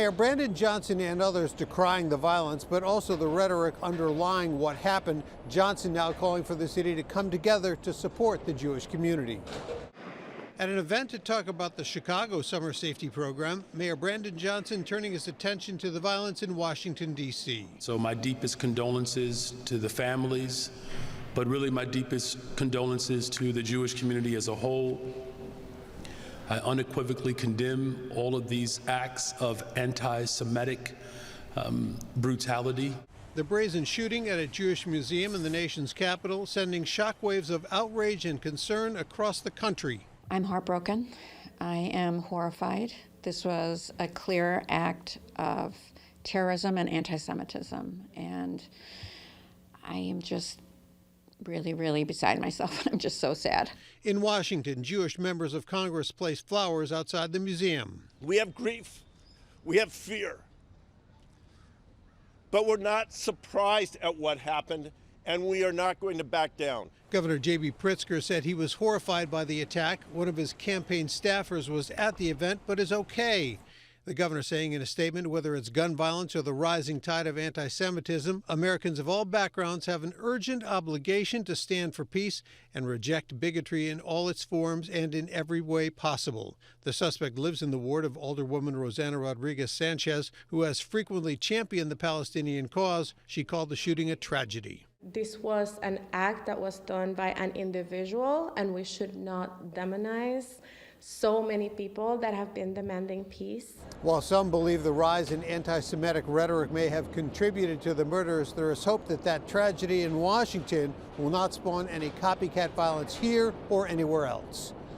Mayor Brandon Johnson and others decrying the violence, but also the rhetoric underlying what happened. Johnson now calling for the city to come together to support the Jewish community. At an event to talk about the Chicago Summer Safety Program, Mayor Brandon Johnson turning his attention to the violence in Washington, D.C. So my deepest condolences to the families, but really my deepest condolences to the Jewish community as a whole. I unequivocally condemn all of these acts of anti-Semitic brutality. The brazen shooting at a Jewish museum in the nation's capital sending shockwaves of outrage and concern across the country. I'm heartbroken. I am horrified. This was a clear act of terrorism and anti-Semitism, and I am just really beside myself. I'm just so sad. In Washington, Jewish members of Congress placed flowers outside the museum. We have grief, we have fear, but we're not surprised at what happened, and we are not going to back down. Governor J.B. Pritzker said he was horrified by the attack. One of his campaign staffers was at the event, but is okay. The governor saying in a statement, whether it's gun violence or the rising tide of anti-Semitism, Americans of all backgrounds have an urgent obligation to stand for peace and reject bigotry in all its forms and in every way possible. The suspect lives in the ward of Alderwoman Rosanna Rodriguez Sanchez, who has frequently championed the Palestinian cause. She called the shooting a tragedy. This was an act that was done by an individual, and we should not demonize so many people that have been demanding peace. While some believe the rise in anti-Semitic rhetoric may have contributed to the murders, there is hope that that tragedy in Washington will not spawn any copycat violence here or anywhere else.